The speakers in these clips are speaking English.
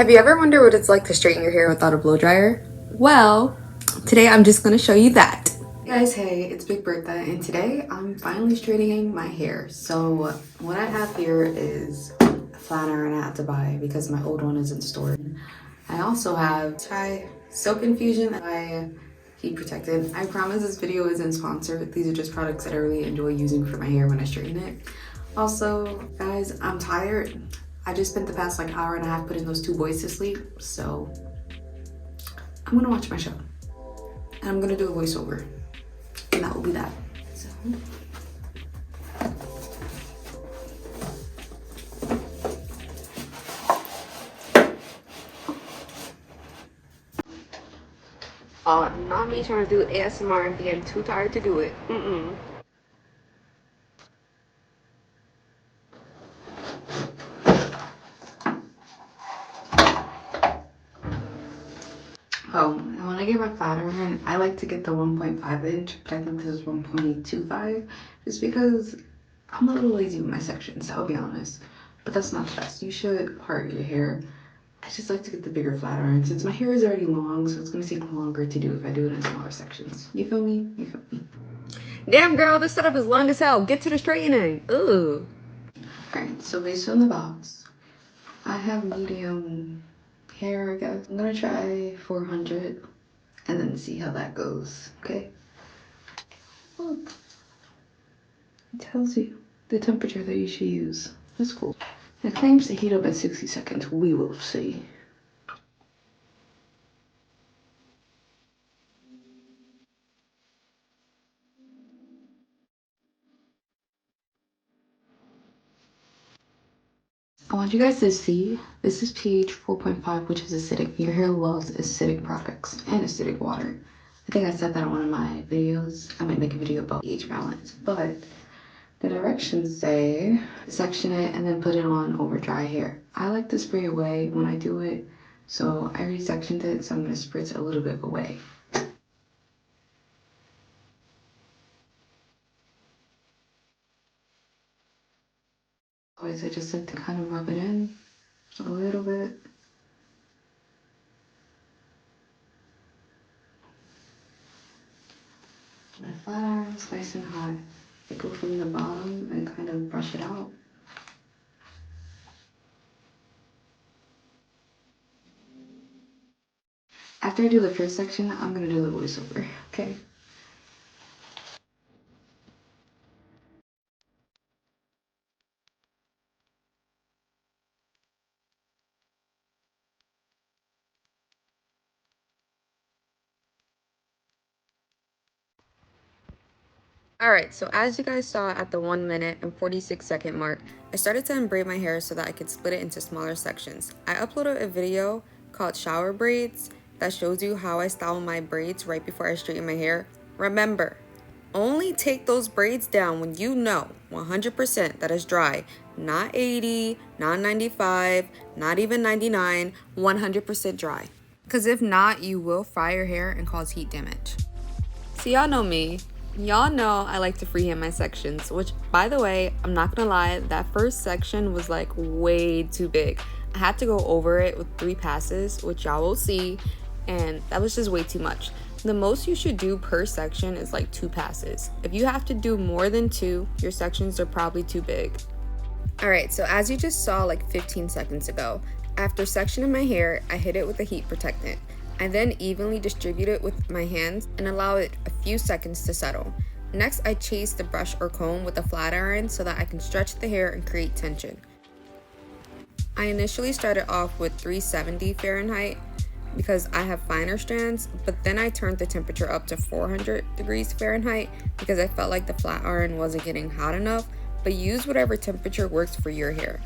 Have you ever wondered what it's like to straighten your hair without a blow dryer? Well, today I'm just gonna show you that. Hey guys, hey, it's Big Bertha, and today I'm finally straightening my hair. So what I have here is a flat iron I had to buy because my old one isn't stored. I also have soap infusion by heat protected. I promise this video isn't sponsored. These are just products that I really enjoy using for my hair when I straighten it. Also, guys, I'm tired. I just spent the past like hour and a half putting those two boys to sleep, so I'm gonna watch my show and I'm gonna do a voiceover, and that will be that. So not me trying to do ASMR and being too tired to do it. Oh, and when I get my flat iron, I like to get the 1.5 inch, but I think this is 1.25, just because I'm a little lazy with my sections, I'll be honest. But that's not the best. You should part your hair. I just like to get the bigger flat iron since my hair is already long, so it's gonna take longer to do if I do it in smaller sections. You feel me? You feel me? Damn girl, this setup is long as hell. Get to the straightening. Ooh. Alright, so based on the box, I have medium hair, I guess. I'm gonna try 400 and then see how that goes, okay? Look, it tells you the temperature that you should use. That's cool. It claims to heat up in 60 seconds. We will see. I want you guys to see, this is pH 4.5, which is acidic. Your hair loves acidic products and acidic water. I think I said that on one of my videos. I might make a video about pH balance, but the directions say section it and then put it on over dry hair. I like to spray away when I do it, so I resectioned it, so I'm gonna spritz a little bit away. Always, I just like to kind of rub it in a little bit. My flat iron is nice and hot. I go from the bottom and kind of brush it out. After I do the first section, I'm gonna do the voiceover, okay? Alright, so as you guys saw at the 1 minute and 46-second mark, I started to unbraid my hair so that I could split it into smaller sections. I uploaded a video called Shower Braids that shows you how I style my braids right before I straighten my hair. Remember, only take those braids down when you know 100% that it's dry. Not 80, not 95, not even 99, 100% dry. Because if not, you will fry your hair and cause heat damage. So y'all know me. Y'all know I like to freehand my sections, which, by the way, I'm not gonna lie, that first section was like way too big. I had to go over it with 3 passes, which y'all will see, and that was just way too much. The most you should do per section is like 2 passes. If you have to do more than 2, your sections are probably too big. Alright, so as you just saw like 15 seconds ago, after sectioning my hair, I hit it with a heat protectant. I then evenly distribute it with my hands and allow it a few seconds to settle. Next, I chase the brush or comb with a flat iron so that I can stretch the hair and create tension. I initially started off with 370 Fahrenheit because I have finer strands, but then I turned the temperature up to 400 degrees Fahrenheit because I felt like the flat iron wasn't getting hot enough, but use whatever temperature works for your hair.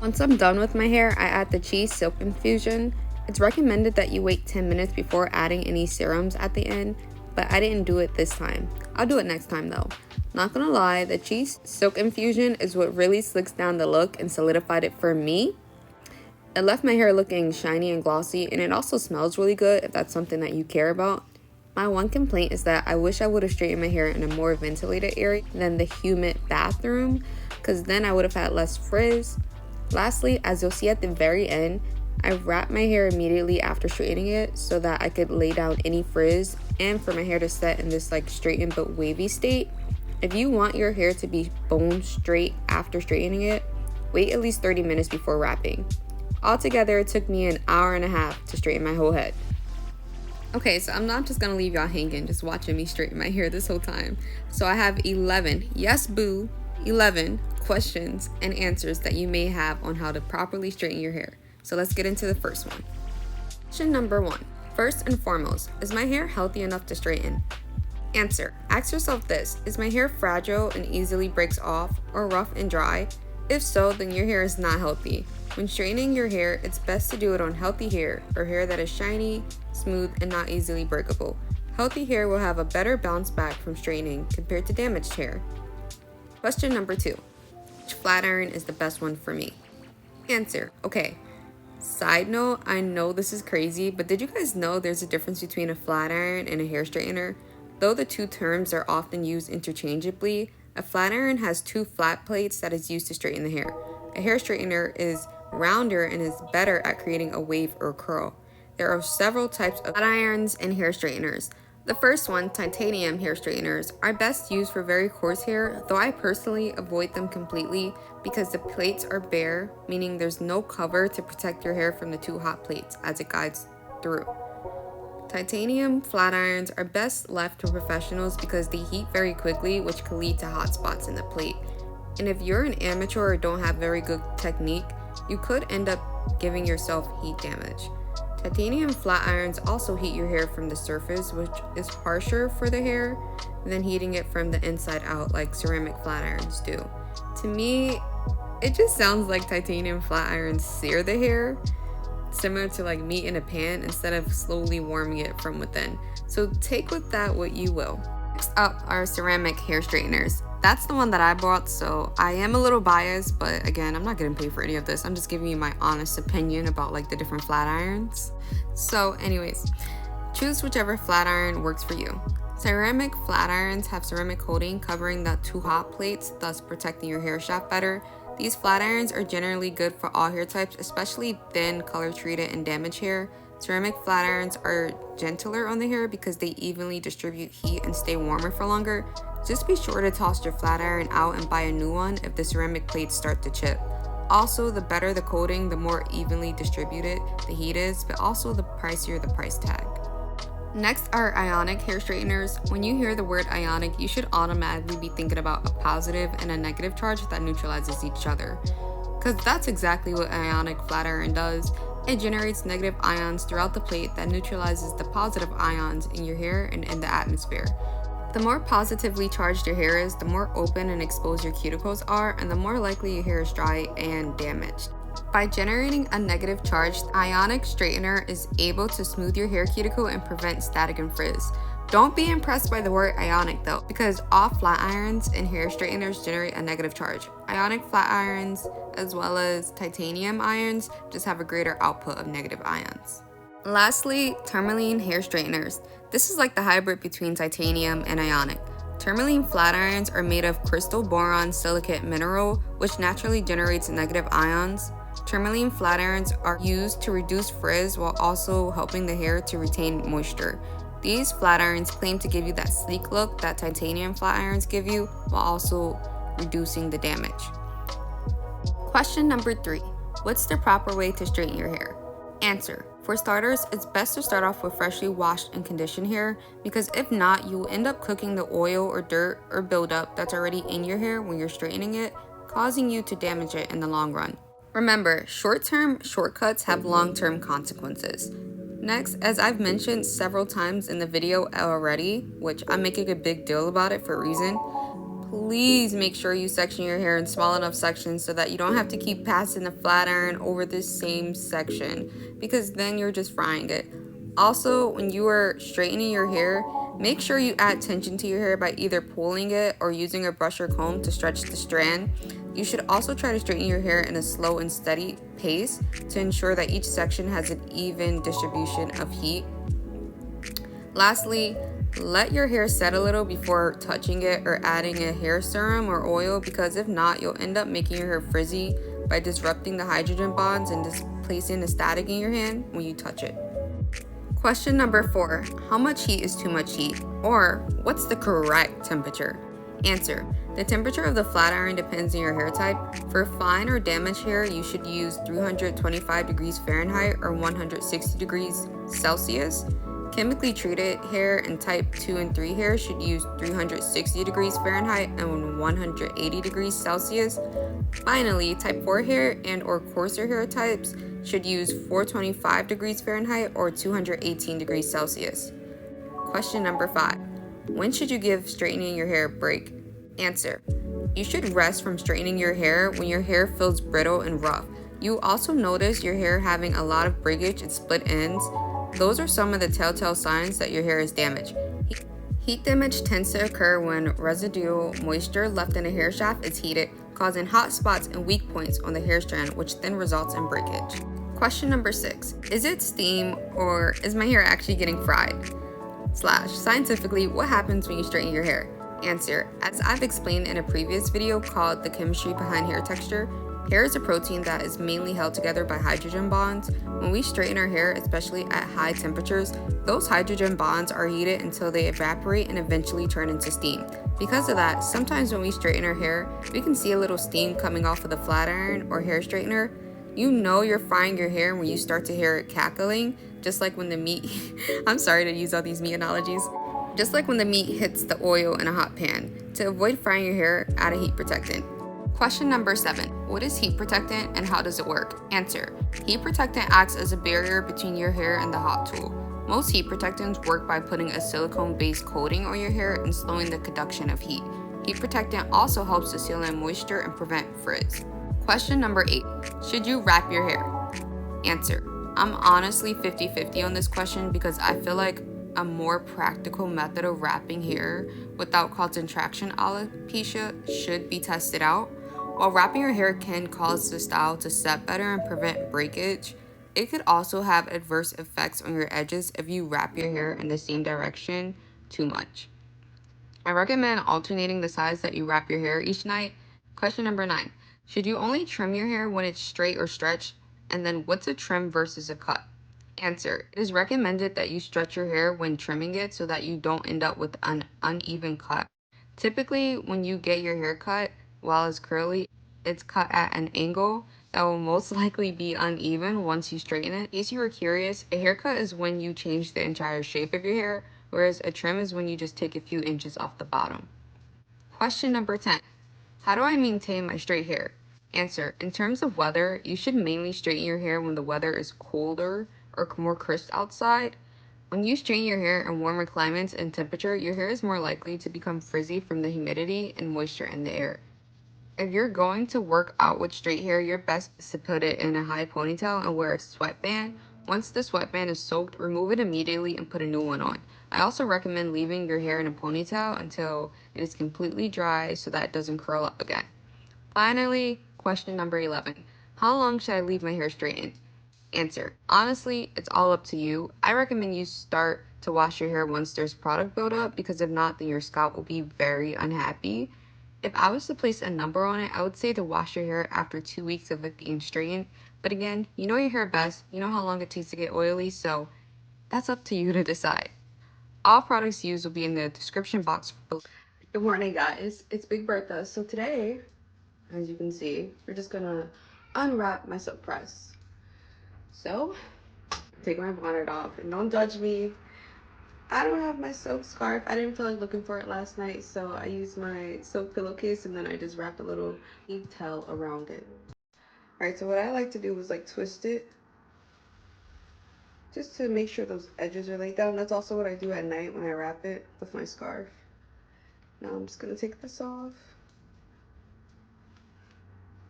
Once I'm done with my hair, I add the cheese soap infusion. It's recommended that you wait 10 minutes before adding any serums at the end, but I didn't do it this time. I'll do it next time though. Not gonna lie, the cheese soak infusion is what really slicks down the look and solidified it for me. It left my hair looking shiny and glossy, and it also smells really good if that's something that you care about. My one complaint is that I wish I would have straightened my hair in a more ventilated area than the humid bathroom, because then I would have had less frizz. Lastly, as you'll see at the very end, I wrap my hair immediately after straightening it so that I could lay down any frizz and for my hair to set in this like straightened but wavy state. If you want your hair to be bone straight after straightening it, wait at least 30 minutes before wrapping. Altogether, it took me an hour and a half to straighten my whole head. Okay, so I'm not just gonna leave y'all hanging just watching me straighten my hair this whole time. So I have 11, yes boo, 11 questions and answers that you may have on how to properly straighten your hair. So let's get into the first one. Question number 1. First and foremost, is my hair healthy enough to straighten? Answer. Ask yourself this: is my hair fragile and easily breaks off, or rough and dry? If so, then your hair is not healthy. When straightening your hair, it's best to do it on healthy hair, or hair that is shiny, smooth, and not easily breakable. Healthy hair will have a better bounce back from straightening compared to damaged hair. Question number 2. Which flat iron is the best one for me? Answer. Okay. Side note, I know this is crazy, but did you guys know there's a difference between a flat iron and a hair straightener? Though the two terms are often used interchangeably, a flat iron has 2 flat plates that is used to straighten the hair. A hair straightener is rounder and is better at creating a wave or curl. There are several types of flat irons and hair straighteners. The first one, titanium hair straighteners, are best used for very coarse hair, though I personally avoid them completely because the plates are bare, meaning there's no cover to protect your hair from the 2 hot plates as it guides through. Titanium flat irons are best left to professionals because they heat very quickly, which can lead to hot spots in the plate. And if you're an amateur or don't have very good technique, you could end up giving yourself heat damage. Titanium flat irons also heat your hair from the surface, which is harsher for the hair than heating it from the inside out like ceramic flat irons do. To me, it just sounds like titanium flat irons sear the hair, similar to like meat in a pan instead of slowly warming it from within. So take with that what you will. Next up are ceramic hair straighteners. That's the one that I bought, so I am a little biased, but again, I'm not getting paid for any of this. I'm just giving you my honest opinion about like the different flat irons. So anyways, choose whichever flat iron works for you. Ceramic flat irons have ceramic coating covering the 2 hot plates, thus protecting your hair shaft better. These flat irons are generally good for all hair types, especially thin, color-treated, and damaged hair. Ceramic flat irons are gentler on the hair because they evenly distribute heat and stay warmer for longer. Just be sure to toss your flat iron out and buy a new one if the ceramic plates start to chip. Also, the better the coating, the more evenly distributed the heat is, but also the pricier the price tag. Next are ionic hair straighteners. When you hear the word ionic, you should automatically be thinking about a positive and a negative charge that neutralizes each other. Because that's exactly what ionic flat iron does. It generates negative ions throughout the plate that neutralizes the positive ions in your hair and in the atmosphere. The more positively charged your hair is, the more open and exposed your cuticles are, and the more likely your hair is dry and damaged. By generating a negative charge, the ionic straightener is able to smooth your hair cuticle and prevent static and frizz. Don't be impressed by the word ionic though, because all flat irons and hair straighteners generate a negative charge. Ionic flat irons, as well as titanium irons, just have a greater output of negative ions. Lastly, tourmaline hair straighteners. This is like the hybrid between titanium and ionic. Tourmaline flat irons are made of crystal boron silicate mineral, which naturally generates negative ions. Tourmaline flat irons are used to reduce frizz while also helping the hair to retain moisture. These flat irons claim to give you that sleek look that titanium flat irons give you, while also reducing the damage. Question number 3. What's the proper way to straighten your hair? Answer. For starters, it's best to start off with freshly washed and conditioned hair, because if not, you will end up cooking the oil or dirt or buildup that's already in your hair when you're straightening it, causing you to damage it in the long run. Remember, short-term shortcuts have long-term consequences. Next, as I've mentioned several times in the video already, which I'm making a big deal about it for a reason, please make sure you section your hair in small enough sections so that you don't have to keep passing the flat iron over the same section, because then you're just frying it. Also, when you are straightening your hair, make sure you add tension to your hair by either pulling it or using a brush or comb to stretch the strand. You should also try to straighten your hair in a slow and steady pace to ensure that each section has an even distribution of heat. Lastly, let your hair set a little before touching it or adding a hair serum or oil, because if not, you'll end up making your hair frizzy by disrupting the hydrogen bonds and placing the static in your hand when you touch it. Question number 4. How much heat is too much heat? Or, what's the correct temperature? Answer. The temperature of the flat iron depends on your hair type. For fine or damaged hair, you should use 325 degrees Fahrenheit or 160 degrees Celsius. Chemically treated hair and type 2 and 3 hair should use 360 degrees Fahrenheit and 180 degrees Celsius. Finally, type 4 hair and or coarser hair types should use 425 degrees Fahrenheit or 218 degrees Celsius. Question number 5. When should you give straightening your hair a break? Answer. You should rest from straightening your hair when your hair feels brittle and rough. You also notice your hair having a lot of breakage and split ends. Those are some of the telltale signs that your hair is damaged. Heat damage tends to occur when residual moisture left in a hair shaft is heated, causing hot spots and weak points on the hair strand, which then results in breakage. Question number 6. Is it steam or is my hair actually getting fried? Scientifically, what happens when you straighten your hair? Answer. As I've explained in a previous video called The Chemistry Behind Hair Texture, hair is a protein that is mainly held together by hydrogen bonds. When we straighten our hair, especially at high temperatures, those hydrogen bonds are heated until they evaporate and eventually turn into steam. Because of that, sometimes when we straighten our hair, we can see a little steam coming off of the flat iron or hair straightener. You know you're frying your hair when you start to hear it cackling, just like when the meat I'm sorry to use all these meat analogies. Just like when the meat hits the oil in a hot pan. To avoid frying your hair, add a heat protectant. Question number 7. What is heat protectant and how does it work? Answer. Heat protectant acts as a barrier between your hair and the hot tool. Most heat protectants work by putting a silicone-based coating on your hair and slowing the conduction of heat. Heat protectant also helps to seal in moisture and prevent frizz. Question number 8. Should you wrap your hair? Answer. I'm honestly 50-50 on this question because I feel like a more practical method of wrapping hair without causing traction alopecia should be tested out. While wrapping your hair can cause the style to set better and prevent breakage, it could also have adverse effects on your edges if you wrap your hair in the same direction too much. I recommend alternating the size that you wrap your hair each night. Question number 9. Should you only trim your hair when it's straight or stretched? And then what's a trim versus a cut? Answer. It is recommended that you stretch your hair when trimming it so that you don't end up with an uneven cut. Typically, when you get your hair cut while it's curly, it's cut at an angle that will most likely be uneven once you straighten it. In case you were curious, a haircut is when you change the entire shape of your hair, whereas a trim is when you just take a few inches off the bottom. Question number 10. How do I maintain my straight hair? Answer. In terms of weather, you should mainly straighten your hair when the weather is colder or more crisp outside. When you straighten your hair in warmer climates and temperature, your hair is more likely to become frizzy from the humidity and moisture in the air. If you're going to work out with straight hair, your best is to put it in a high ponytail and wear a sweatband. Once the sweatband is soaked, remove it immediately and put a new one on. I also recommend leaving your hair in a ponytail until it is completely dry so that it doesn't curl up again. Finally, question number 11. How long should I leave my hair straightened? Answer. Honestly, it's all up to you. I recommend you start to wash your hair once there's product buildup because if not, then your scalp will be very unhappy. If I was to place a number on it, I would say to wash your hair after 2 weeks of it being straightened. But again, you know your hair best. You know how long it takes to get oily, so that's up to you to decide. All products used will be in the description box below. Good morning, guys. It's Big Bertha. So today, as you can see, we're just gonna unwrap my silk press. So, take my bonnet off and don't judge me. I don't have my silk scarf. I didn't feel like looking for it last night, so I used my silk pillowcase and then I just wrapped a little detail around it. Alright, so what I like to do is like twist it just to make sure those edges are laid down. That's also what I do at night when I wrap it with my scarf. Now I'm just gonna take this off.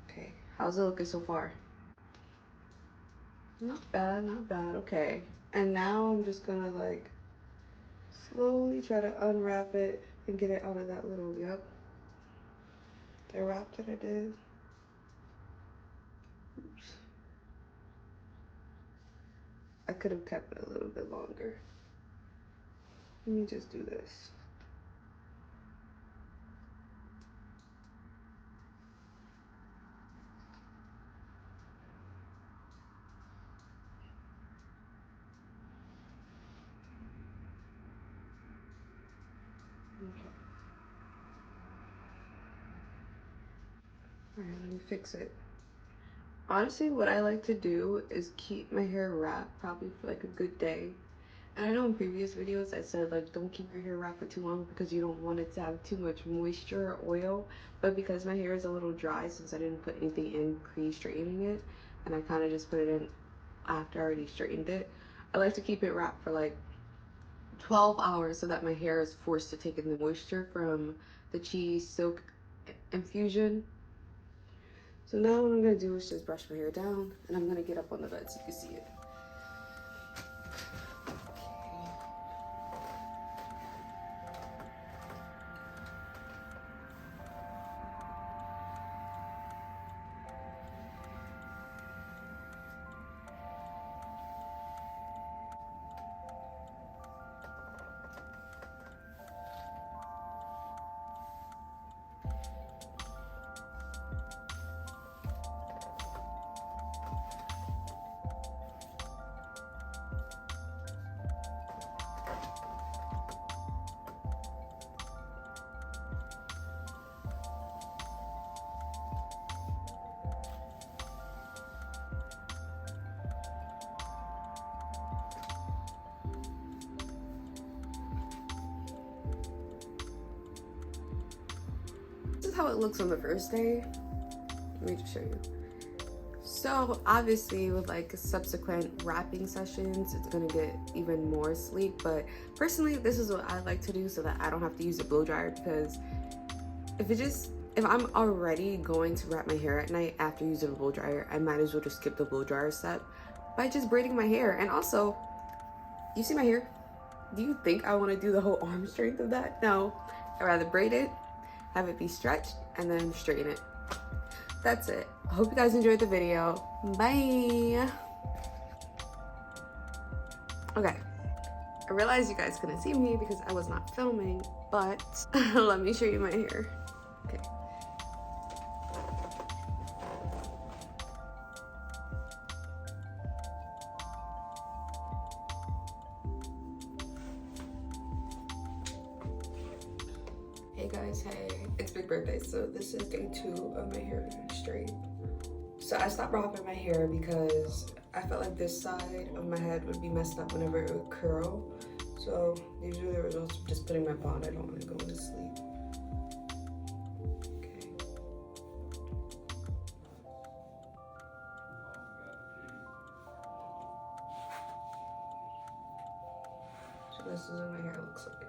Okay, how's it looking so far? Not bad, not bad. Okay. And now I'm just gonna like slowly try to unwrap it and get it out of that little, yep, the wrap that I did. Oops. I could have kept it a little bit longer. Let me just do this. Alright, let me fix it. Honestly, what I like to do is keep my hair wrapped probably for like a good day. And I know in previous videos I said like don't keep your hair wrapped for too long because you don't want it to have too much moisture or oil. But because my hair is a little dry since I didn't put anything in pre-straightening it, and I kind of just put it in after I already straightened it, I like to keep it wrapped for like 12 hours so that my hair is forced to take in the moisture from the cheese silk infusion. So now what I'm gonna do is just brush my hair down, and I'm gonna get up on the bed so you can see it. This is how it looks on the first day. Let me just show you. So obviously with like subsequent wrapping sessions, it's gonna get even more sleek. But personally, this is what I like to do so that I don't have to use a blow dryer, because if I'm already going to wrap my hair at night after using a blow dryer, I might as well just skip the blow dryer step by just braiding my hair. And also, you see my hair? Do you think I want to do the whole arm strength of that? No, I'd rather braid it, have it be stretched, and then straighten it. That's it. I hope you guys enjoyed the video. Bye. Okay, I realized you guys couldn't see me because I was not filming, but let me show you my hair. Okay. Hey guys, hey. It's Big Birthday, so this is day 2 of my hair being straight. So I stopped wrapping my hair because I felt like this side of my head would be messed up whenever it would curl. So these are the results of just putting my bond. I don't want to go to sleep. Okay. So this is what my hair looks like.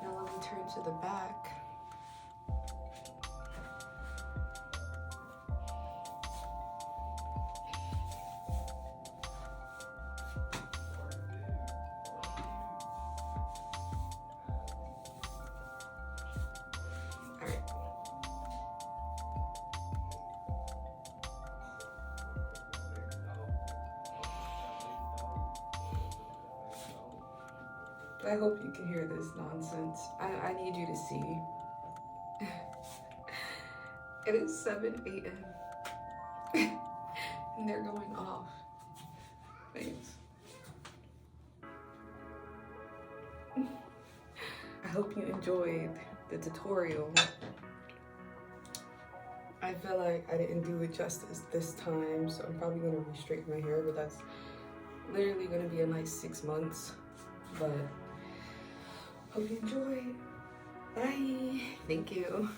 Now let me turn to the back. Alright. I hope you can hear this nonsense. I need you to see. It is 7 a.m. and they're going off. Thanks. I hope you enjoyed the tutorial. I feel like I didn't do it justice this time, so I'm probably gonna re-straighten my hair, but that's literally gonna be in like 6 months. But hope you enjoyed. Bye. Thank you.